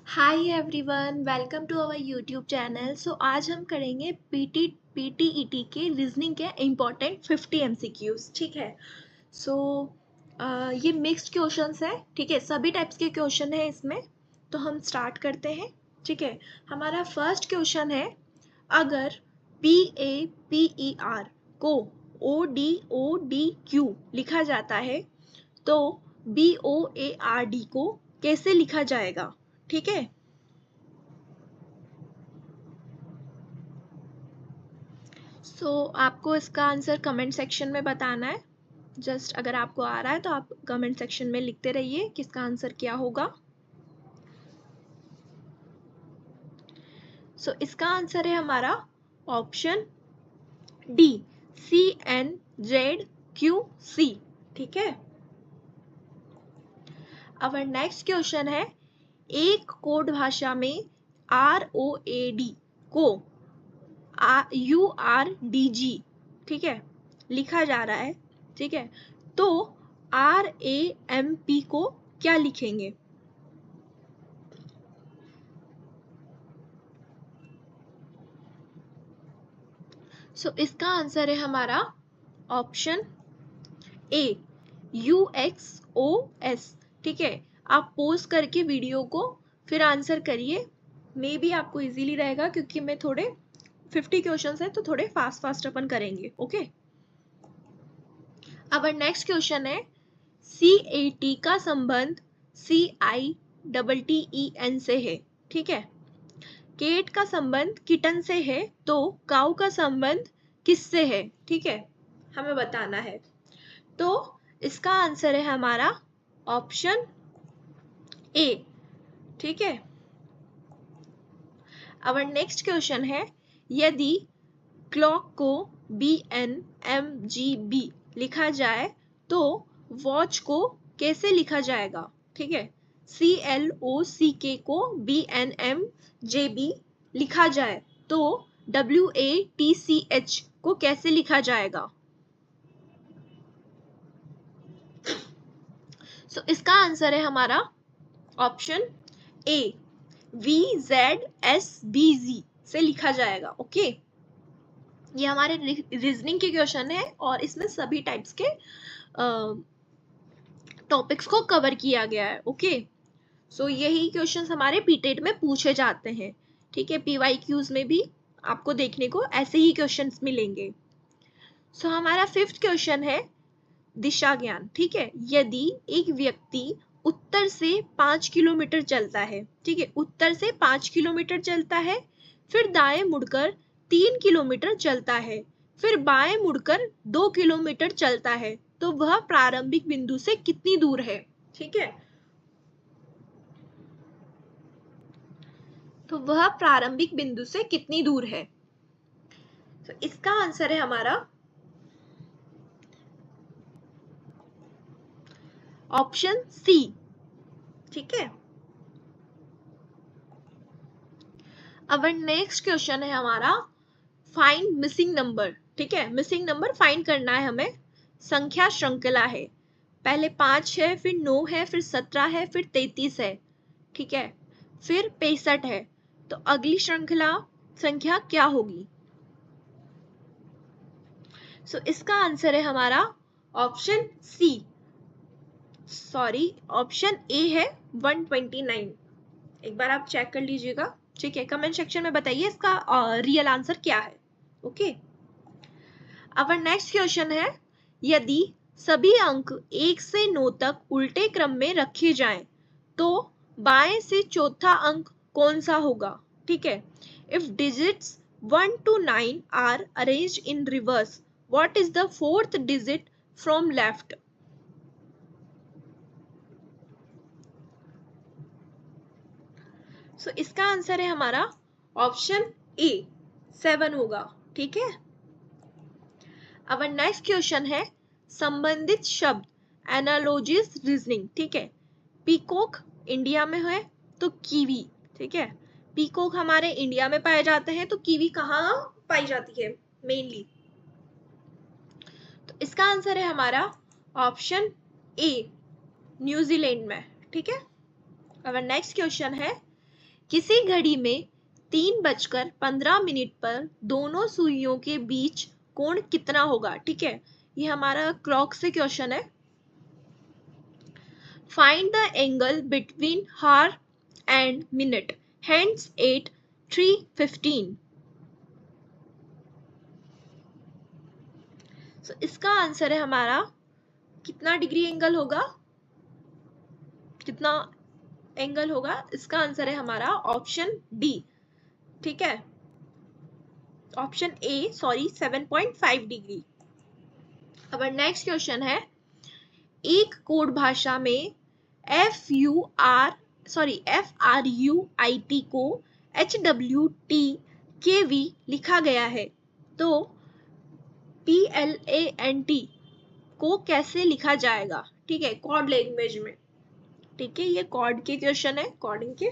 Hi everyone, welcome to our YouTube channel. So आज हम करेंगे पीटीईटी के रीजनिंग के इम्पॉर्टेंट 50 एमसीक्यूज। ठीक है। सो ये मिक्स्ड क्वेश्चंस है। ठीक है, सभी टाइप्स के क्वेश्चन है इसमें। तो हम स्टार्ट करते हैं। ठीक है, हमारा फर्स्ट क्वेश्चन है, अगर PAPER को ODODQ लिखा जाता है तो BOARD को कैसे लिखा जाएगा? ठीक है। आपको इसका आंसर कमेंट सेक्शन में बताना है। जस्ट अगर आपको आ रहा है तो आप कमेंट सेक्शन में लिखते रहिए कि इसका आंसर क्या होगा। इसका आंसर है हमारा ऑप्शन डी, CNZQC। ठीक है। अब नेक्स्ट क्वेश्चन है, एक कोड भाषा में ROAD को URDG, ठीक है, लिखा जा रहा है। ठीक है, तो RAMP को क्या लिखेंगे? इसका आंसर है हमारा ऑप्शन ए, UXOS। ठीक है, आप पोज करके वीडियो को फिर आंसर करिए। मे बी आपको इजीली रहेगा, क्योंकि मैं थोड़े 50 क्वेश्चंस है तो थोड़े फास्ट अपन करेंगे। ओके। अब नेक्स्ट क्वेश्चन है, CAT का संबंध CITTEN से है। ठीक है, केट का संबंध किटन से है, तो काऊ का संबंध किससे है? ठीक है, हमें बताना है। तो इसका आंसर है हमारा ऑप्शन ए। ठीक है। अब नेक्स्ट क्वेश्चन है, यदि क्लॉक को BNMGB लिखा जाए तो वॉच को कैसे लिखा जाएगा? ठीक है, CLOCK को BNMJB लिखा जाए तो WATCH को कैसे लिखा जाएगा? इसका आंसर है हमारा ऑप्शन ए, VZSBZ से लिखा जाएगा। ओके, ये हमारे रीजनिंग के क्वेश्चन है और इसमें सभी टाइप्स के टॉपिक्स को कवर किया गया है। ओके, यही क्वेश्चंस हमारे पीटेट में पूछे जाते हैं। ठीक है, PYQs में भी आपको देखने को ऐसे ही क्वेश्चंस मिलेंगे। हमारा फिफ्थ क्वेश्चन है दिशा ज्ञान। ठीक है, यदि एक व्यक्ति उत्तर से 5 किलोमीटर चलता है, ठीक है, उत्तर से 5 किलोमीटर चलता है, फिर दाएं मुड़कर 3 किलोमीटर चलता है, फिर बाएं मुड़कर 2 किलोमीटर चलता है, तो वह प्रारंभिक बिंदु से कितनी दूर है? ठीक है, तो वह प्रारंभिक बिंदु से कितनी दूर है? तो इसका आंसर है हमारा ऑप्शन सी। ठीक है। अब नेक्स्ट क्वेश्चन है हमारा, फाइंड मिसिंग नंबर। ठीक है, मिसिंग नंबर फाइंड करना है हमें। संख्या श्रृंखला है, पहले 5 है, फिर 9 है, फिर 17 है, फिर 33 है। ठीक है, फिर 65 है, तो अगली श्रृंखला संख्या क्या होगी? इसका आंसर है हमारा option C, sorry, option A है 129। एक बार आप चेक कर लीजिएगा। ठीक है, कमेंट सेक्शन में बताइए इसका रियल आंसर क्या है। ओके। अब नेक्स्ट क्वेश्चन है, यदि सभी अंक 1 से 9 तक उल्टे क्रम में रखे जाएं तो बाएं से चौथा अंक कौन सा होगा? ठीक है, if digits 1 to 9 are arranged in reverse, what is the fourth digit from left? इसका आंसर है हमारा ऑप्शन ए, 7 होगा। ठीक है। अब नेक्स्ट क्वेश्चन है, संबंधित शब्द एनालॉजीज रीजनिंग। ठीक है, पीकॉक इंडिया में है तो कीवी। ठीक है, पीकॉक हमारे इंडिया में पाए जाते हैं, तो कीवी कहाँ पाई जाती है मेनली? तो इसका आंसर है हमारा ऑप्शन ए, न्यूजीलैंड में। ठीक है। अब नेक्स्ट क्वेश्चन है, किसी घड़ी में 3:15 पर दोनों सुइयों के बीच कोण कितना होगा? ठीक है, ये हमारा क्लॉक से क्वेश्चन है। फाइंड द एंगल बिटवीन हार एंड मिनट, हैंड्स 8 3:15। इसका आंसर है हमारा कितना डिग्री एंगल होगा, कितना एंगल होगा? इसका आंसर है हमारा ऑप्शन डी। ठीक है, ऑप्शन ए, सॉरी 7.5 डिग्री। अब नेक्स्ट क्वेश्चन है, एक कोड भाषा में FRUIT को HWTKV लिखा गया है, तो PLANT को कैसे लिखा जाएगा? ठीक है, कोड लैंग्वेज में। ठीक है, ये कोड के क्वेश्चन है, कोडिंग के।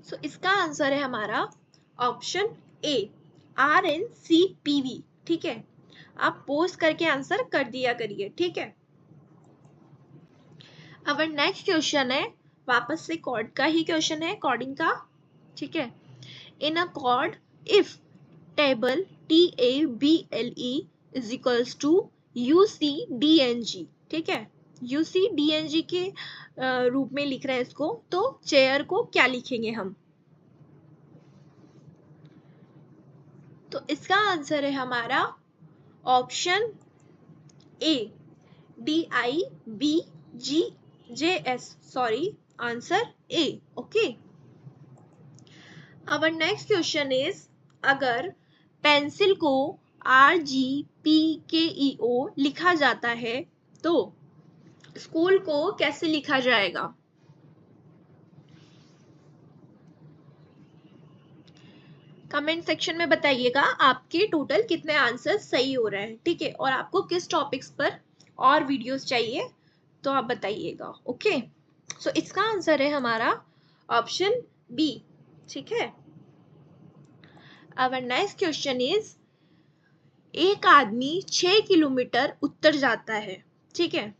सो इसका आंसर है हमारा ऑप्शन ए, RNCPV। ठीक है, आप पोस्ट करके आंसर कर दिया करिए। ठीक है, अब नेक्स्ट क्वेश्चन है, वापस से कोड का ही क्वेश्चन है, कोडिंग का। ठीक है, in a code if table TABLE is equals to UCDNG। ठीक है, UCDNG के रूप में लिख रहे हैं इसको, तो चेयर को क्या लिखेंगे हम? तो इसका आंसर है हमारा option A, DIBGJS। Sorry, answer A. Okay, अब नेक्स्ट क्वेश्चन इज, अगर पेंसिल को RGPKEO लिखा जाता है तो स्कूल को कैसे लिखा जाएगा? कमेंट सेक्शन में बताइएगा आपके टोटल कितने आंसर सही हो रहे हैं। ठीक है, और आपको किस टॉपिक्स पर और वीडियोस चाहिए तो आप बताइएगा। ओके, सो इसका आंसर है हमारा ऑप्शन बी। ठीक है, अब नेक्स्ट क्वेश्चन इज, एक आदमी 6 किलोमीटर उत्तर जाता है। ठीक है,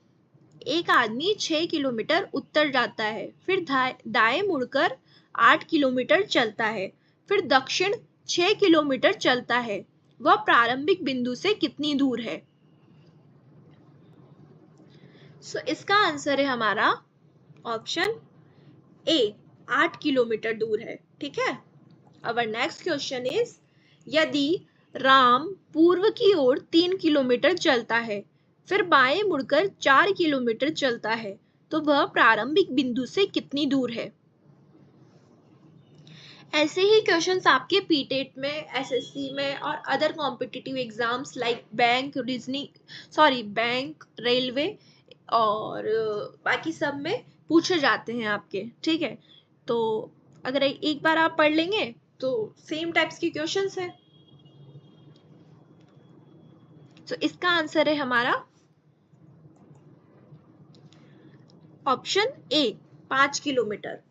एक आदमी 6 किलोमीटर उत्तर जाता है, फिर दाएं मुड़कर 8 किलोमीटर चलता है, फिर दक्षिण 6 किलोमीटर चलता है, वह प्रारंभिक बिंदु से कितनी दूर है? सो इसका आंसर है हमारा ऑप्शन ए, 8 किलोमीटर दूर है। ठीक है, अब नेक्स्ट क्वेश्चन इज, यदि राम पूर्व की ओर 3 किलोमीटर चलता है, फिर बाएं मुड़कर 4 किलोमीटर चलता है, तो वह प्रारंभिक बिंदु से कितनी दूर है? ऐसे ही क्वेश्चंस आपके पीटेट में, एसएससी में और other competitive exams like bank, bank, railway और बाकी सब में पूछे जाते हैं आपके। ठीक है, तो अगर एक बार आप पढ़ लेंगे तो सेम टाइप्स के क्वेश्चंस हैं। तो इसका आंसर है हमारा option A, 5 kilometre.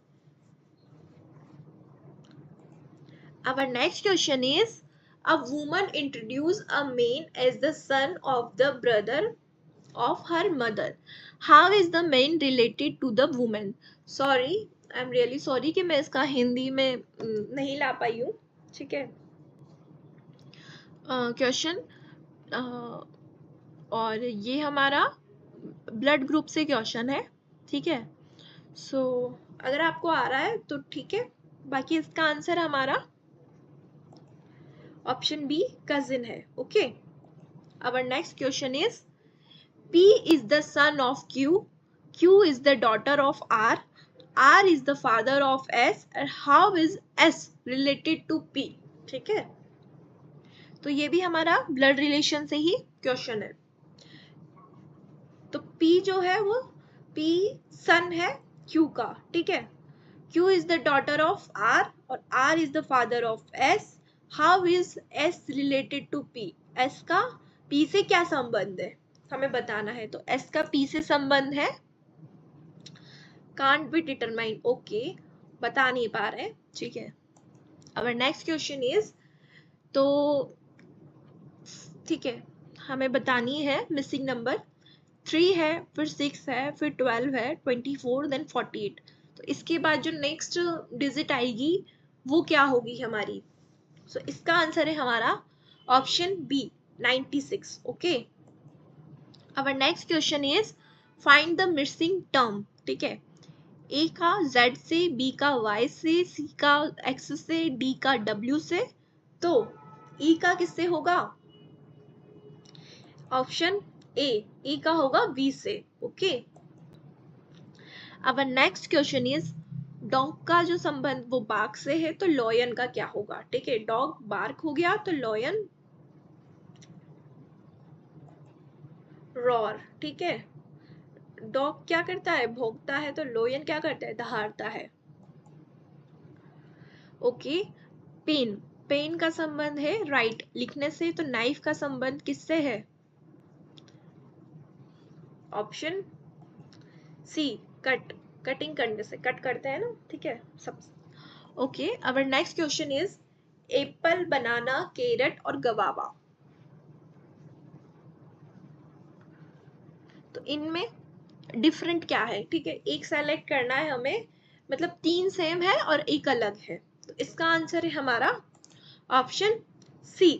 Our next question is, a woman introduced a man as the son of the brother of her mother. How is the man related to the woman? Sorry, I'm really sorry कि मैं इसका हिंदी में नहीं ला पाई हूँ। ठीक है, question और ये हमारा ब्लड ग्रुप से क्वेश्चन है। ठीक है, सो अगर आपको आ रहा है तो ठीक है, बाकी इसका आंसर हमारा ऑप्शन बी, कजिन है। Okay, our next question is, P is the son of Q, Q is the daughter of R, R is the father of S, and how is S related to P? ठीक है, तो ये भी हमारा blood relation से ही question है। तो P जो है वो P सन है Q का। ठीक है, Q is the daughter of R और R is the father of S. How is S related to P? S का P से क्या संबंध है हमें बताना है। तो S का P से संबंध है कांट बी डिटरमाइन, ओके, बता नहीं पा रहे, ठीक है। अवर नेक्स्ट क्वेश्चन इज, तो ठीक है, हमें बतानी है मिसिंग नंबर 3 है, फिर 6 है, फिर 12 है, 24, देन 48। तो इसके बाद जो नेक्स्ट डिजिट आएगी वो क्या होगी हमारी? सो इसका आंसर है हमारा option B 96, okay. Our next question is find the missing term, ठीक है। ए का Z से, बी का Y से, सी का X से, डी का W से, तो ई का किससे होगा? ऑप्शन ए का होगा V से, ओके। अब नेक्स्ट क्वेश्चन इज डॉग का जो संबंध वो बाघ से है, तो लॉयन का क्या होगा? ठीक है, डॉग बार्क हो गया तो लॉयन रॉर, ठीक है। डॉग क्या करता है? भौंकता है, तो लॉयन क्या करता है? दहाड़ता है, ओके। पेन, पेन का संबंध है राइट लिखने से, तो नाइफ का संबंध किससे है? ऑप्शन सी कट, कटिंग करने से, कट करते हैं ना, ठीक है सब, okay. Our next question is apple, banana, carrot और गवावा, तो इनमें डिफरेंट क्या है? ठीक है, एक सेलेक्ट करना है हमें, मतलब 3 सेम है और एक अलग है, तो इसका आंसर है हमारा ऑप्शन सी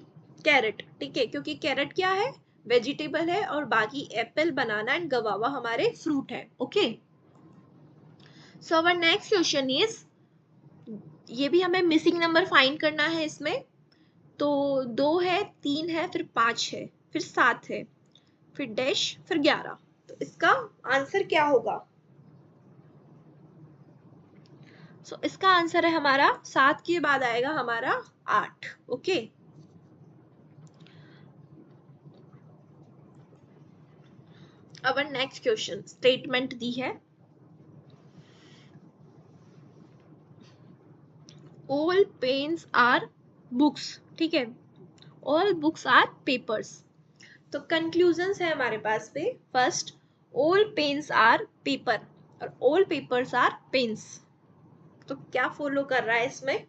कैरेट, ठीक है, क्योंकि कैरेट क्या है? वेजिटेबल है, और बाकी एप्पल, बनाना एंड गवावा हमारे फ्रूट है, okay. So our next question is, ये भी हमें मिसिंग नंबर फाइंड करना है इसमें, तो 2 है, 3 है, फिर 5 है, फिर 7 है, फिर डैश, फिर 11, तो इसका आंसर क्या होगा? सो इसका आंसर है हमारा 7 के बाद आएगा हमारा 8, okay. Our next question, statement दी है ऑल पेन्स आर बुक्स, ठीक है, ऑल बुक्स आर पेपर्स, तो कंक्लूजन है हमारे पास पे, first all pens are paper और ऑल पेपर्स आर पेन्स, तो क्या फॉलो कर रहा है इसमें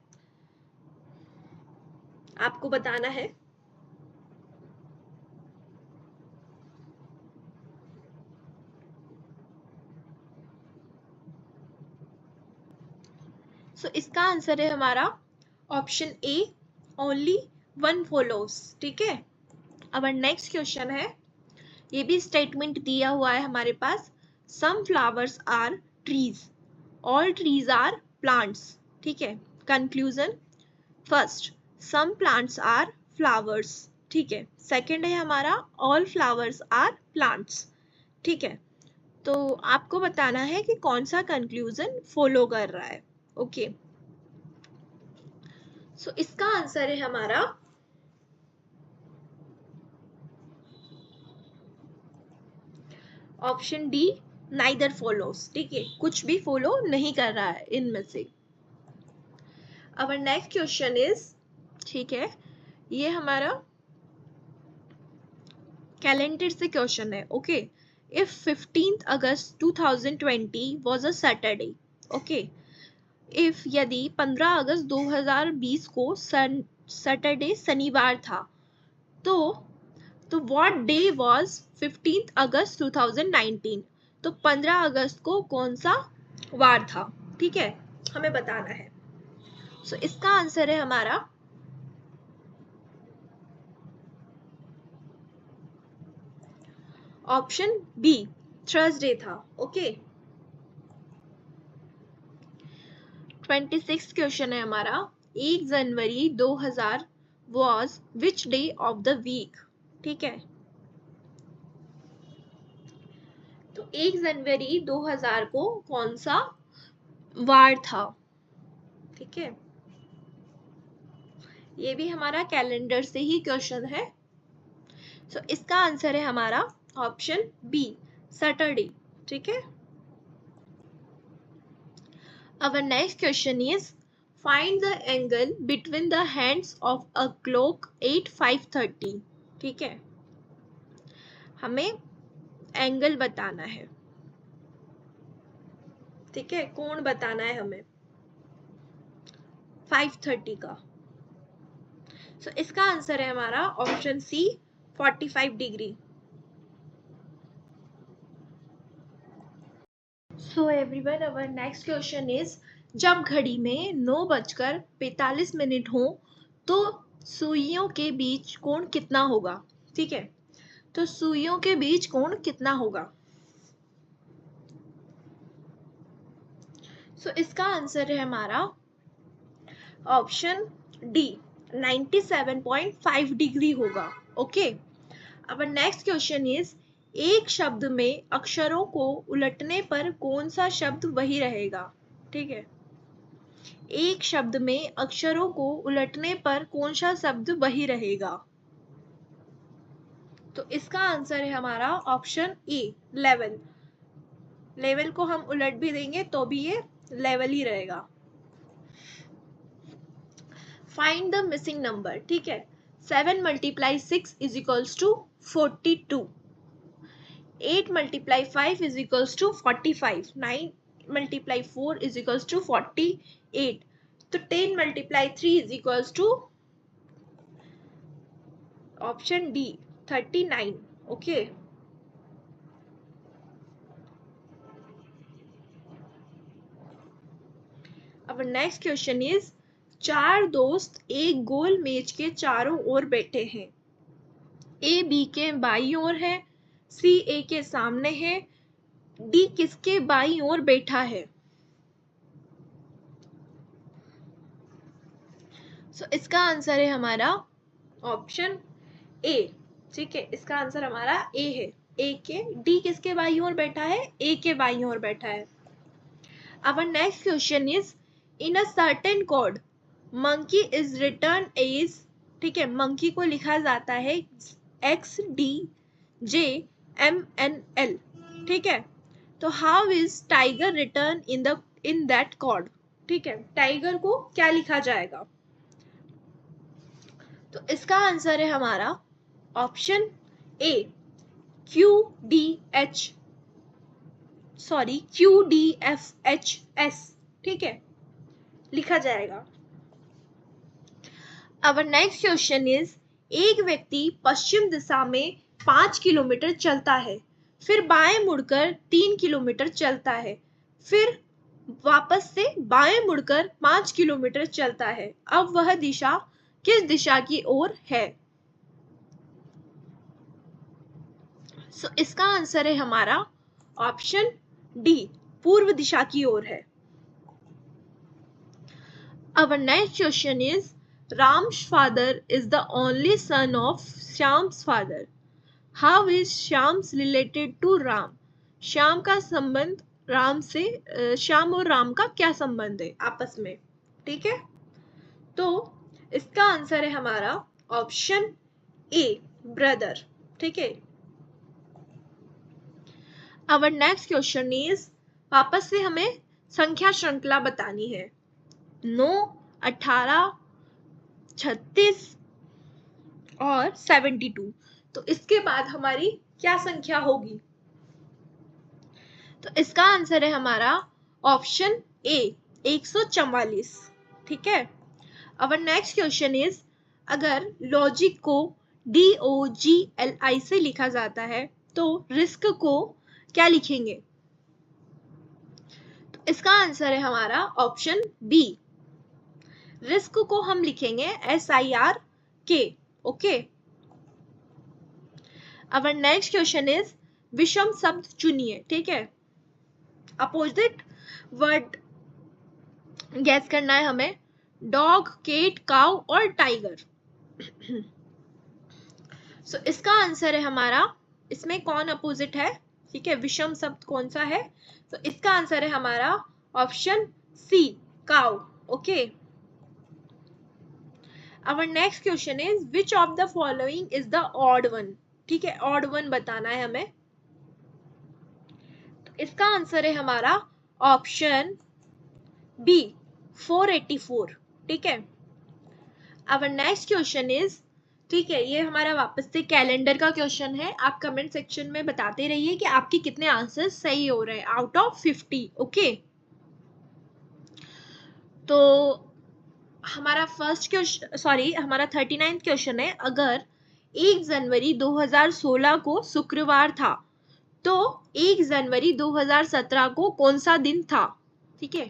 आपको बताना है। सो इसका आंसर है हमारा option A only one follows, ठीक है। अब नेक्स्ट क्वेश्चन है, ये भी स्टेटमेंट दिया हुआ है हमारे पास, some flowers are trees, all trees are plants, ठीक है। Conclusion, first some plants are flowers, ठीक है। सेकंड है हमारा ऑल फ्लावर्स आर प्लांट्स, ठीक है। तो आपको बताना है कि कौन सा कंक्लूजन फॉलो कर रहा है, ओके। सो इसका आंसर है हमारा ऑप्शन डी नाइदर फॉलोस, ठीक है, कुछ भी फॉलो नहीं कर रहा है इनमें से। अवर नेक्स्ट क्वेश्चन इज, ठीक है, ये हमारा कैलेंडर से क्वेश्चन है, okay. If 15th August 2020 was a Saturday, okay, if यदि 15 अगस्त 2020 को सैटरडे शनिवार था, तो व्हाट डे वाज 15th अगस्त 2019, तो 15 अगस्त को कौन सा वार था, ठीक है, हमें बताना है। सो इसका आंसर है हमारा ऑप्शन बी थर्सडे था, ओके। 26 क्वेश्चन है हमारा, 1 जनवरी 2000 was which day of the week, ठीक है। तो 1 जनवरी 2000 को कौन सा वार था, ठीक है। ये भी हमारा कैलेंडर से ही क्वेश्चन है। सो इसका आंसर है हमारा ऑप्शन बी सैटरडे, ठीक है। Our next question is find the angle between the hands of a clock 8:5:30, ठीक है, हमें एंगल बताना है। ठीक है, कोण बताना है हमें 530 का। सो इसका आंसर है हमारा option C 45 degree. So everyone, our next question is, जब घड़ी में 9:45 हो तो सुइयों के बीच कोण कितना होगा? ठीक है, तो सुइयों के बीच कोण कितना होगा? सो इसका आंसर है हमारा ऑप्शन डी 97.5 डिग्री होगा। ओके, अब नेक्स्ट क्वेश्चन इज, एक शब्द में अक्षरों को उलटने पर कौन सा शब्द वही रहेगा? ठीक है, एक शब्द में अक्षरों को उलटने पर कौन सा शब्द वही रहेगा? तो इसका आंसर है हमारा ऑप्शन ए लेवल। लेवल को हम उलट भी देंगे तो भी ये लेवल ही रहेगा। Find the missing number. ठीक है, 7 × 6 = 42, 8 × 5 = 45, 9 × 4 = 48, तो 10 × 3 = ऑप्शन डी 39। ओके, अब नेक्स्ट क्वेश्चन इज, चार दोस्त एक गोल मेज के चारों ओर बैठे हैं। ए बी के बाईं ओर है, सी ए के सामने है, डी किसके बाईं ओर बैठा है? सो इसका आंसर है हमारा ऑप्शन ए। ठीक है, इसका आंसर हमारा ए है। ए के, डी किसके बाईं ओर बैठा है? ए के बाईं ओर बैठा है। Our next question is, in a certain code monkey is written as, ठीक है, monkey को लिखा जाता है XDJMNL। ठीक है, तो how is tiger written in that code? ठीक है, टाइगर को क्या लिखा जाएगा? तो इसका आंसर है हमारा ऑप्शन ए QDFHS। ठीक है, लिखा जाएगा। Our next question is, एक व्यक्ति पश्चिम दिशा में 5 किलोमीटर चलता है, फिर बाएं मुड़कर 3 किलोमीटर चलता है, फिर वापस से बाएं मुड़कर 5 किलोमीटर चलता है। अब वह दिशा किस दिशा की ओर है? सो इसका आंसर है हमारा ऑप्शन डी पूर्व दिशा की ओर है। Our next question is, Ram's father is the only son of Shyam's father. How is Shyam's related to Ram? Shyam का संबंध राम से, श्याम और राम का क्या संबंध है आपस में? ठीक है, तो इसका आंसर है हमारा ऑप्शन ए ब्रदर। ठीक है, Our next question is, वापस से हमें संख्या श्रृंखला बतानी है। 9, 18, 36 और 72, तो इसके बाद हमारी क्या संख्या होगी? तो इसका आंसर है हमारा ऑप्शन ए 144। ठीक है, Our next question is, अगर लॉजिक को DOGLI से लिखा जाता है तो रिस्क को क्या लिखेंगे? तो इसका आंसर है हमारा ऑप्शन बी, रिस्क को हम लिखेंगे SIRK। Okay, Our next question is, विषम शब्द चुनिए। ठीक है, अपोजिट वर्ड गैस करना है हमें। डॉग, केट, काउ और टाइगर। सो इसका आंसर है हमारा, इसमें कौन अपोजिट है? ठीक है, विषम शब्द कौन सा है? तो इसका आंसर है हमारा option sea cow. Okay, Our next question is, which of the following is the odd one? ठीक है, odd one बताना है हमें। तो इसका आंसर है हमारा ऑप्शन बी 484। ठीक है, Our next question is, ठीक है, ये हमारा वापस से कैलेंडर का क्वेश्चन है। आप कमेंट सेक्शन में बताते रहिए कि आपके कितने आंसर सही हो रहे हैं आउट ऑफ 50। ओके, तो हमारा हमारा 39th क्वेश्चन है, अगर 1 जनवरी 2016 को शुक्रवार था तो 1 जनवरी 2017 को कौन सा दिन था? ठीक है,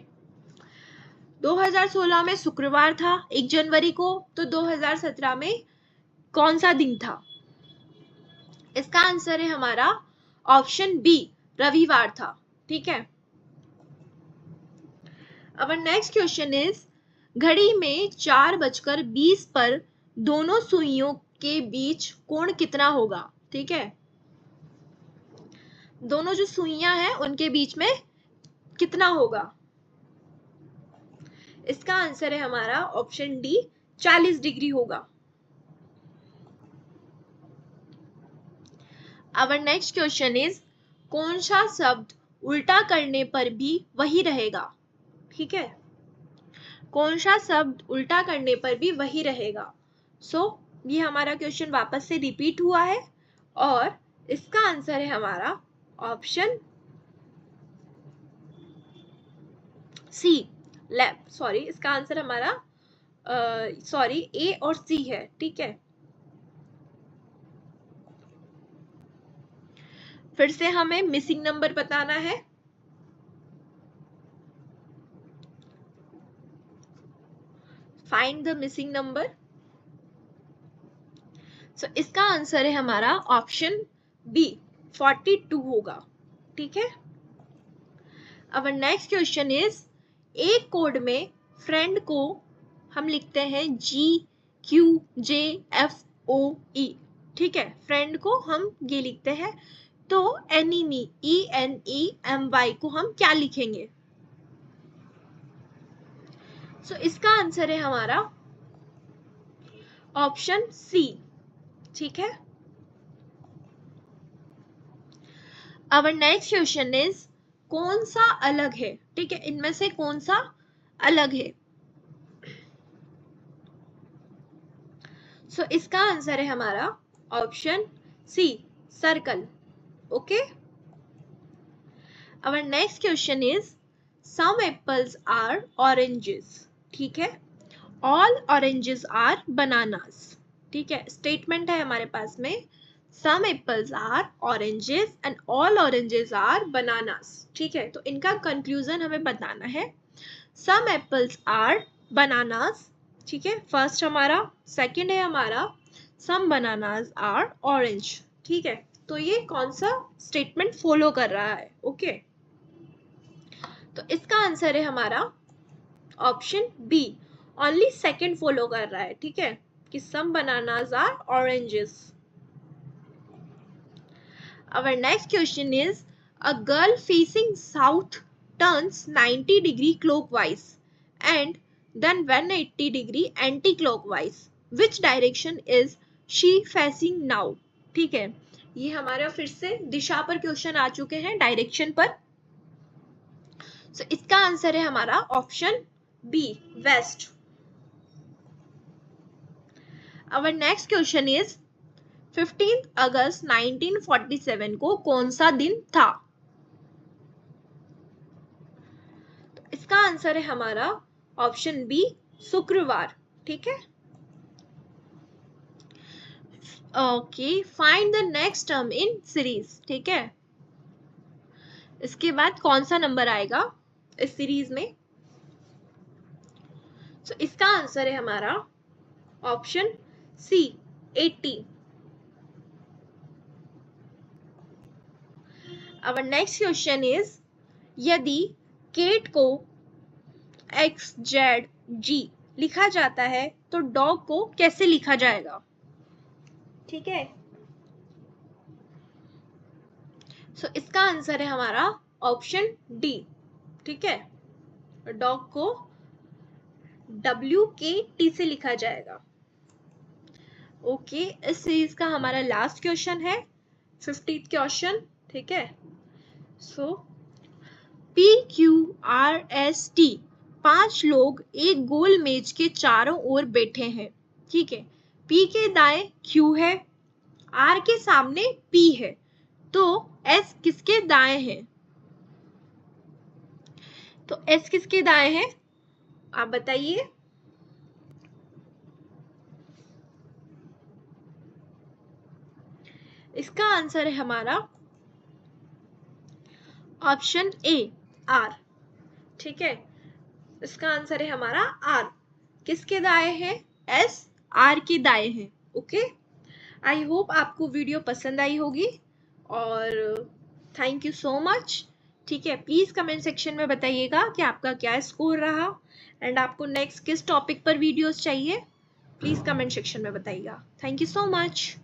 2016 में शुक्रवार था 1 जनवरी को, तो 2017 में कौन सा दिन था? इसका आंसर है हमारा ऑप्शन बी, रविवार था। ठीक है, अवर नेक्स्ट क्वेश्चन इज, घड़ी में 4:20 पर दोनों सुइयों के बीच कोण कितना होगा? ठीक है, दोनों जो सुइयां हैं उनके बीच में कितना होगा? इसका आंसर है हमारा ऑप्शन डी, 40 डिग्री होगा। Our next question is, कौन सा शब्द उल्टा करने पर भी वही रहेगा? ठीक है, कौन सा शब्द उल्टा करने पर भी वही रहेगा? ये हमारा क्वेश्चन वापस से रिपीट हुआ है और इसका आंसर है हमारा ऑप्शन सी, इसका आंसर हमारा ए और सी है। ठीक है, फिर से हमें मिसिंग नंबर बताना है। Find the missing number. इसका आंसर है हमारा ऑप्शन बी, 42 होगा। ठीक है, अवर नेक्स्ट क्वेश्चन इज, एक कोड में फ्रेंड को हम लिखते हैं GQJFOE। ठीक है, फ्रेंड को हम ये लिखते हैं, तो एनिमी ENEMY को हम क्या लिखेंगे? इसका आंसर है हमारा ऑप्शन सी। ठीक है, अवर नेक्स्ट क्वेश्चन इज, कौन सा अलग है? ठीक है, इनमें से कौन सा अलग है? इसका आंसर है हमारा option C, circle. Okay, our next question is, some apples are oranges. ठीक है, ऑल ऑरेंजेस आर बनानास। ठीक है, स्टेटमेंट है हमारे पास में, some apples are oranges and all oranges are bananas. ठीक है, तो इनका कंक्लूजन हमें बताना है। Some apples are bananas. ठीक है, फर्स्ट हमारा, सेकंड है हमारा सम बनानास आर ऑरेंज। ठीक है, तो ये कौन सा स्टेटमेंट फॉलो कर रहा है? ओके, तो इसका आंसर है हमारा option B, only second follow कर रहा है। ठीक है, कि some bananas are oranges. Our next question is, a girl facing south turns 90 degree clockwise and then 180 degree anti-clockwise. Which direction is she facing now? ठीक है, ये हमारा फिर से दिशा पर क्वेश्चन आ चुके हैं, डायरेक्शन पर। इसका आंसर है हमारा option B, west. Our next question is, 15 अगस्त 1947 को कौन सा दिन था? तो इसका आंसर है हमारा ऑप्शन बी, शुक्रवार। ठीक है, okay, find the next term in series. ठीक है, इसके बाद कौन सा नंबर आएगा इस सीरीज में? इसका आंसर है हमारा option C, 80। Our next question is, यदि केट को XZG लिखा जाता है तो डॉग को कैसे लिखा जाएगा? ठीक है, इसका आंसर है हमारा ऑप्शन डी। ठीक है, डॉग को WKT से लिखा जाएगा। ओके, इस सीरीज का हमारा लास्ट क्वेश्चन है, 50th क्वेश्चन। ठीक है, PQRST 5 लोग एक गोल मेज के चारों ओर बैठे हैं। ठीक है, P के दाएं Q है, R के सामने P है, तो S किसके दाएं है? तो S किसके दाएं है? आप बताइए। इसका आंसर है हमारा ऑप्शन ए आर। ठीक है, इसका आंसर है हमारा आर। किसके दाएं है? एस आर के दाएं है। ओके, आई होप आपको वीडियो पसंद आई होगी और थैंक यू सो मच। ठीक है, प्लीज कमेंट सेक्शन में बताइएगा कि आपका क्या स्कोर रहा एंड आपको नेक्स्ट किस टॉपिक पर वीडियोस चाहिए, प्लीज कमेंट सेक्शन में बताइएगा। Thank you so much.